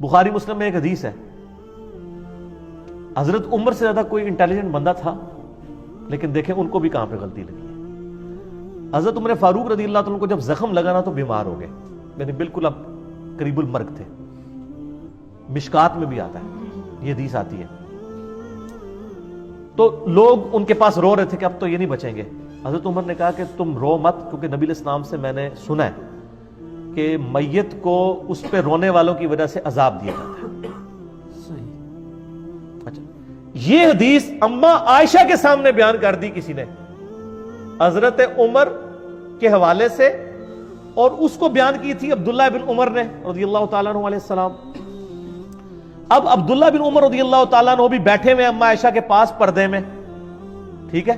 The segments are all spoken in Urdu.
بخاری مسلم میں ایک حدیث ہے، حضرت عمر سے زیادہ کوئی انٹیلیجنٹ بندہ تھا، لیکن دیکھیں ان کو بھی کہاں پہ غلطی لگی ہے۔ حضرت عمر فاروق رضی اللہ عنہ کو جب زخم لگا نا تو بیمار ہو گئے، یعنی بالکل اب قریب المرگ تھے۔ مشکات میں بھی آتا ہے، یہ حدیث آتی ہے۔ تو لوگ ان کے پاس رو رہے تھے کہ اب تو یہ نہیں بچیں گے۔ حضرت عمر نے کہا کہ تم رو مت، کیونکہ نبی علیہ السلام سے میں نے سنا ہے کہ میت کو اس پہ رونے والوں کی وجہ سے عذاب دیا جاتا ہے۔ اچھا، یہ حدیث اما عائشہ کے سامنے بیان کر دی کسی نے حضرت عمر کے حوالے سے، اور اس کو بیان کی تھی عبداللہ بن عمر نے رضی اللہ تعالیٰ عنہ علیہ السلام۔ اب عبداللہ بن عمر رضی اللہ تعالیٰ عنہ بھی بیٹھے ہوئے اما عائشہ کے پاس پردے میں، ٹھیک ہے،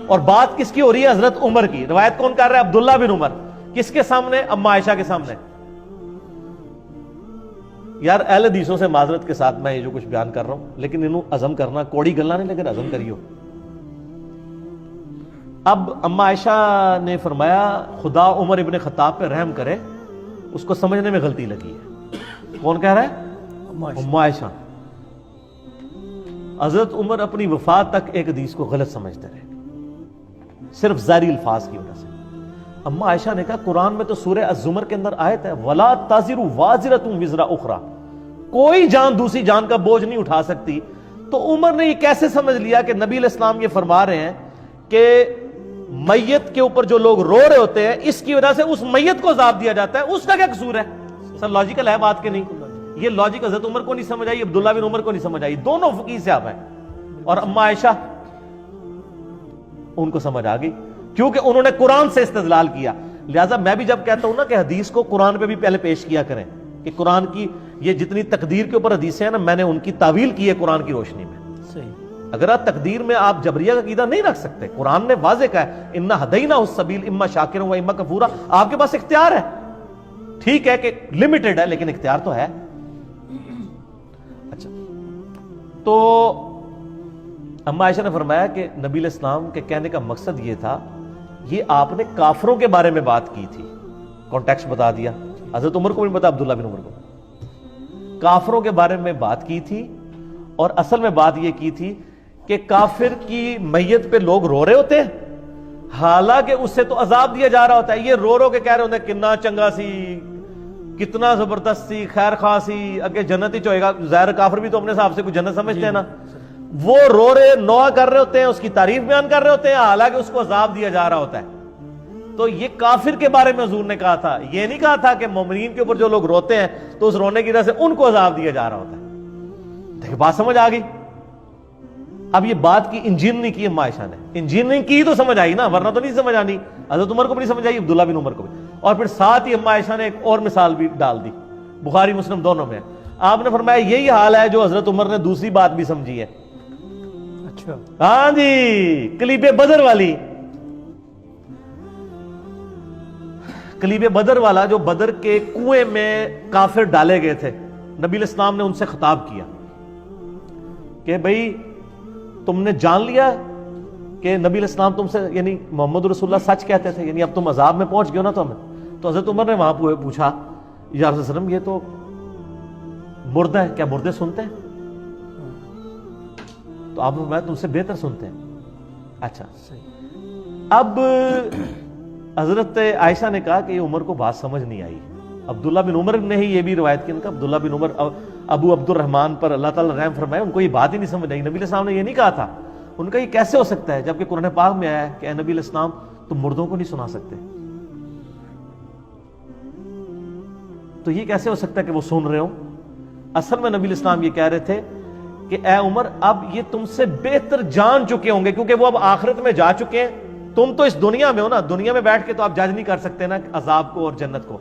اور بات کس کی ہو رہی ہے؟ حضرت عمر کی۔ روایت کون کر رہا ہے؟ عبداللہ بن عمر۔ کس کے سامنے؟ اما عائشہ کے سامنے۔ یار اہل حدیثوں سے معذرت کے ساتھ میں یہ جو کچھ بیان کر رہا ہوں، لیکن انہوں عزم کرنا کوڑی گلنا نہیں، لیکن عزم کریو۔ اب اما عائشہ نے فرمایا خدا عمر ابن خطاب پہ رحم کرے، اس کو سمجھنے میں غلطی لگی ہے۔ کون کہہ رہا ہے؟ اما عائشہ۔ حضرت عمر اپنی وفات تک ایک حدیث کو غلط سمجھتے رہے، صرف ظاہری الفاظ کی وجہ سے۔ اما عائشہ نے کہا قرآن میں تو سورہ الزمر کے اندر آیت ہے وَلَا تَزِرُ وَازِرَةٌ وِزْرَ أُخْرَى، کوئی جان دوسری جان کا بوجھ نہیں اٹھا سکتی۔ تو عمر نے یہ کیسے سمجھ لیا کہ نبی علیہ السلام یہ فرما رہے ہیں کہ میت کے اوپر جو لوگ رو رہے ہوتے ہیں اس کی وجہ سے اس میت کو عذاب دیا جاتا ہے، اس کا کیا قصور ہے؟ سر لاجیکل ہے بات کہ نہیں؟ یہ لاجک حضرت عمر کو نہیں سمجھ آئی، عبداللہ بن عمر کو نہیں سمجھ آئی، دونوں فقیہ صحابہ ہیں، اور اما عائشہ ان کو سمجھ آ گئی کیونکہ انہوں نے قرآن سے استدلال کیا۔ لہٰذا میں بھی جب کہتا ہوں نا کہ حدیث کو قرآن پہ بھی پہلے پیش کیا کریں، کہ قرآن کی یہ جتنی تقدیر کے اوپر حدیثیں ہیں نا، میں نے ان کی تعویل کی ہے قرآن کی روشنی میں۔ اگر آپ تقدیر میں آپ جبریہ کا عقیدہ نہیں رکھ سکتے، قرآن نے واضح کہا ہے اِنَّا ہَدَيْنَاهُ السَّبِيلَ اِمَّا شَاكِرًا وَإِمَّا كَفُورًا، آپ کے پاس اختیار ہے، ٹھیک ہے کہ لمیٹڈ ہے لیکن اختیار تو ہے۔ اچھا، تو اما عائشہ نے فرمایا کہ نبی علیہ السلام کے کہنے کا مقصد یہ تھا، یہ آپ نے کافروں کے بارے میں بات کی تھی، کانٹیکسٹ بتا دیا، حضرت عمر کو بھی بتا، عبداللہ بن عمر کو، کافروں کے بارے میں بات کی تھی، اور اصل میں بات یہ کی تھی کہ کافر کی میت پہ لوگ رو رہے ہوتے ہیں، حالانکہ اس سے تو عذاب دیا جا رہا ہوتا ہے۔ یہ رو رو کے کہہ رہے ہوتے ہیں کتنا چنگا سی، کتنا زبردست سی، خیر خواہ سی، اگے جنت ہی چوئے گا۔ ظاہر کافر بھی تو اپنے حساب سے کوئی جنت سمجھتے ہیں نا، وہ رو رہے نوح کر رہے ہوتے ہیں، اس کی تعریف بیان کر رہے ہوتے ہیں، حالانکہ اس کو عذاب دیا جا رہا ہوتا ہے۔ تو یہ کافر کے بارے میں حضور نے کہا تھا، یہ نہیں کہا تھا کہ مومنین کے اوپر جو لوگ روتے ہیں تو اس رونے کی وجہ سے ان کو عذاب دیا جا رہا ہوتا ہے۔ دیکھ بات سمجھ آ گئی؟ اب یہ بات کی انجینئرنگ کی اما عائشہ نے، انجینئرنگ کی تو سمجھ آئی نا، ورنہ تو نہیں سمجھ آنی۔ حضرت عمر کو بھی نہیں سمجھ آئی، عبداللہ بن عمر کو بھی، اور پھر ساتھ ہی اما عائشہ نے ایک اور مثال بھی ڈال دی، بخاری مسلم دونوں میں۔ آپ نے فرمایا یہی حال ہے جو حضرت عمر نے دوسری بات بھی سمجھی ہے۔ اچھا، ہاں جی، کلیب بدر والی، کلیب بدر والا، جو بدر کے کنویں میں کافر ڈالے گئے تھے، نبی علیہ السلام نے ان سے خطاب کیا کہ بھئی تم نے جان لیا کہ نبی علیہ السلام تم سے، یعنی محمد رسول اللہ سچ کہتے تھے، یعنی اب تم عذاب میں پہنچ گئے ہو نا تو ہمیں۔ تو حضرت عمر نے وہاں پوچھا یا رسول اللہ علیہ وسلم یہ تو مردہ ہے، کیا مردے سنتے ہیں؟ تو آپ میں تم سے بہتر سنتے ہیں۔ اچھا، اب حضرت عائشہ نے کہا کہ یہ عمر کو بات سمجھ نہیں آئی۔ عبداللہ بن عمر نے ہی یہ بھی روایت کی، ان کا عبداللہ بن عمر ابو عبد الرحمن پر اللہ تعالیٰ رحم فرمائے، ان کو یہ بات ہی نہیں سمجھ آئی۔ نبی علیہ السلام نے یہ نہیں کہا تھا، ان کا یہ کیسے ہو سکتا ہے جبکہ قرآن پاک میں آیا ہے کہ اے نبی علیہ السلام تم مردوں کو نہیں سنا سکتے، تو یہ کیسے ہو سکتا ہے کہ وہ سن رہے ہوں؟ اصل میں نبی علیہ السلام یہ کہہ رہے تھے کہ اے عمر اب یہ تم سے بہتر جان چکے ہوں گے، کیونکہ وہ اب آخرت میں جا چکے ہیں، تم تو اس دنیا میں ہو نا، دنیا میں بیٹھ کے تو آپ جج نہیں کر سکتے نا عذاب کو اور جنت کو۔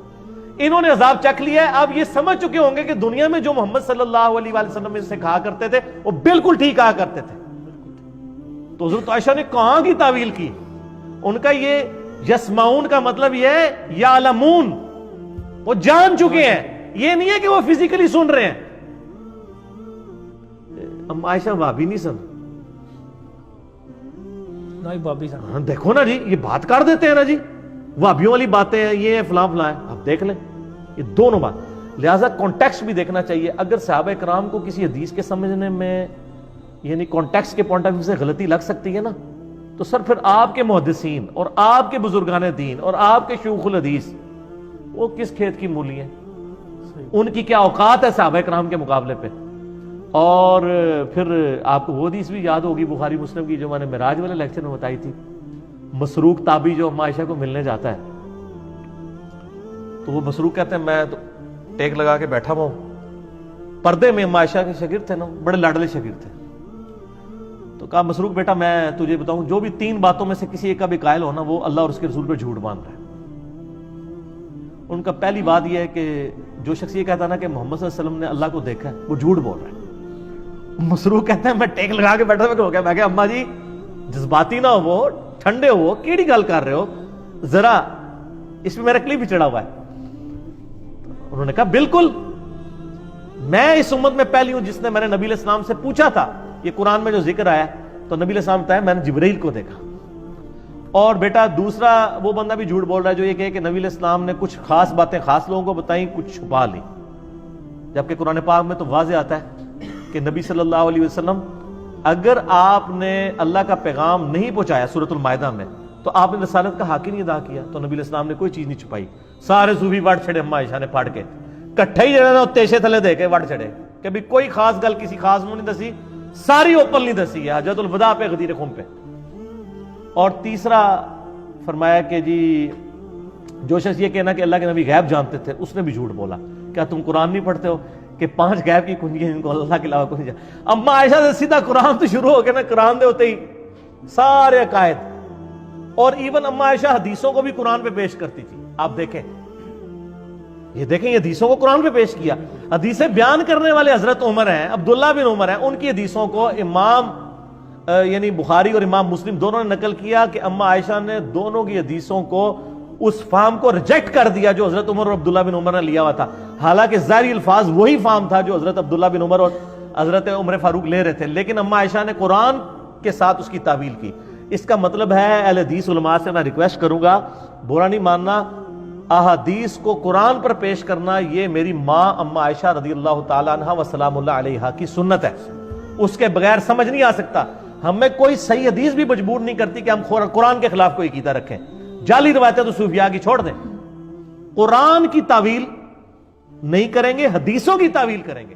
انہوں نے عذاب چکھ لیا ہے، اب یہ سمجھ چکے ہوں گے کہ دنیا میں جو محمد صلی اللہ علیہ وآلہ وسلم سے کہا کرتے تھے وہ بالکل ٹھیک کہا کرتے تھے۔ تو حضرت عائشہ نے کہاں کی تعویل کی؟ ان کا یہ یسمعون کا مطلب یہ ہے یعلمون، وہ جان چکے ہیں، یہ نہیں ہے کہ وہ فزیکلی سن رہے ہیں۔ ام عائشہ بھابی نہیں سن، ہاں دیکھو نا جی، یہ بات کر دیتے ہیں نا جی، وہابیوں والی باتیں ہیں، یہ فلاں فلاں ہے، آپ دیکھ لیں یہ دونوں بات۔ لہٰذا کانٹیکسٹ بھی دیکھنا چاہیے. اگر صحابہ کرام کو کسی حدیث کے سمجھنے میں یعنی کانٹیکسٹ کے پوائنٹ آف ویو سے غلطی لگ سکتی ہے نا, تو سر پھر آپ کے محدثین اور آپ کے بزرگان دین اور آپ کے شیوخ الحدیث وہ کس کھیت کی مولی ہیں؟ ان کی کیا اوقات ہے صحابہ کرام کے مقابلے پہ؟ اور پھر آپ کو وہ حدیث بھی یاد ہوگی بخاری مسلم کی جو میں نے معراج والے لیکچر میں بتائی تھی, مسروق تابعی جو اما عائشہ کو ملنے جاتا ہے تو وہ مسروق کہتے ہیں میں تو ٹیک لگا کے بیٹھا ہوا ہوں, پردے میں اما عائشہ کے شاگرد تھے نا, بڑے لاڈلے شاگرد تھے. تو کہا مسروق بیٹا میں تجھے بتاؤں جو بھی 3 باتوں میں سے کسی ایک کا بھی قائل ہو نا وہ اللہ اور اس کے رسول پہ جھوٹ باندھ رہا ہے. ان کا پہلی بات یہ ہے کہ جو شخص یہ کہتا نا کہ محمد صلی اللہ علیہ وسلم نے اللہ کو دیکھا ہے وہ جھوٹ بول رہا ہے. مسروق کہتے ہیں میں ٹیک لگا کے بیٹھا ہو گیا, میں کہا اماں جی جذباتی نہ ہو, ٹھنڈے ہو, کیڑی گل کر رہے ہو, ذرا اس میں میرا کلپ بھی چڑھا ہوا ہے. انہوں نے کہا بالکل میں اس امت میں پہلی ہوں جس نے میں نے نبی علیہ السلام سے پوچھا تھا یہ قرآن میں جو ذکر آیا تو نبی علیہ السلام بتایا میں نے جبرائیل کو دیکھا. اور بیٹا دوسرا وہ بندہ بھی جھوٹ بول رہا ہے جو یہ کہے کہ نبی علیہ السلام نے کچھ خاص باتیں خاص لوگوں کو بتائیں کچھ چھپا لی, جبکہ قرآن پاک میں تو واضح آتا ہے کہ نبی صلی اللہ علیہ وسلم اگر آپ نے اللہ کا پیغام نہیں پہنچایا سورۃ المائدہ میں تو آپ نے رسالت کا حق ہی نہیں ادا کیا. تو نبی علیہ السلام نے کوئی چیز نہیں چھپائی. سارے صوفی وٹ چھڑے اما عائشہ نے پڑھ کے کٹھے ہی جڑے نا تیشے تھلے دے کے وٹ چھڑے کہ بھی کوئی خاص گل کسی خاص منہ نہیں دسی, ساری اوپن نہیں دسی ہے حجۃ الوداع پہ غدیر خم پہ. اور تیسرا فرمایا کہ جی جو شخص یہ کہنا کہ اللہ کے نبی غیب جانتے تھے اس نے بھی جھوٹ بولا. کیا تم قرآن نہیں پڑھتے ہو کہ 5 غیب کی کنجی ہیں جن کو اللہ کے علاوہ کوئی نہیں جانتا؟ اما عائشہ سے سیدھا قرآن تو شروع ہو گیا نا, قرآن دے ہوتے ہی سارے عقائد. اور ایون اما عائشہ حدیثوں کو بھی قرآن پہ پیش کرتی تھی. آپ دیکھیں یہ حدیثوں کو قرآن پہ پیش کیا. حدیثیں بیان کرنے والے حضرت عمر ہیں, عبداللہ بن عمر ہیں, ان کی حدیثوں کو امام یعنی بخاری اور امام مسلم دونوں نے نقل کیا کہ اما عائشہ نے دونوں کی حدیثوں کو اس فہم کو ریجیکٹ کر دیا جو حضرت عمر اور عبداللہ بن عمر نے لیا ہوا تھا. حالانکہ ظاہری الفاظ وہی فہم تھا جو حضرت عبداللہ بن عمر اور حضرت عمر فاروق لے رہے تھے, لیکن اما عائشہ نے قرآن کے ساتھ اس کی تعویل کی. اس کا مطلب ہے اہل حدیث علماء سے میں ریکویسٹ کروں گا, برا نہیں ماننا, احادیث کو قرآن پر پیش کرنا یہ میری ماں اما عائشہ رضی اللہ تعالیٰ عنہ و سلام اللہ علیہا کی سنت ہے. اس کے بغیر سمجھ نہیں آ سکتا. ہمیں کوئی صحیح حدیث بھی مجبور نہیں کرتی کہ ہم قرآن کے خلاف کوئی عقیدہ رکھیں. جعلی روایتیں تو صوفیاء کی چھوڑ دیں, قرآن کی تعویل نہیں کریں گے, حدیثوں کی تعویل کریں گے.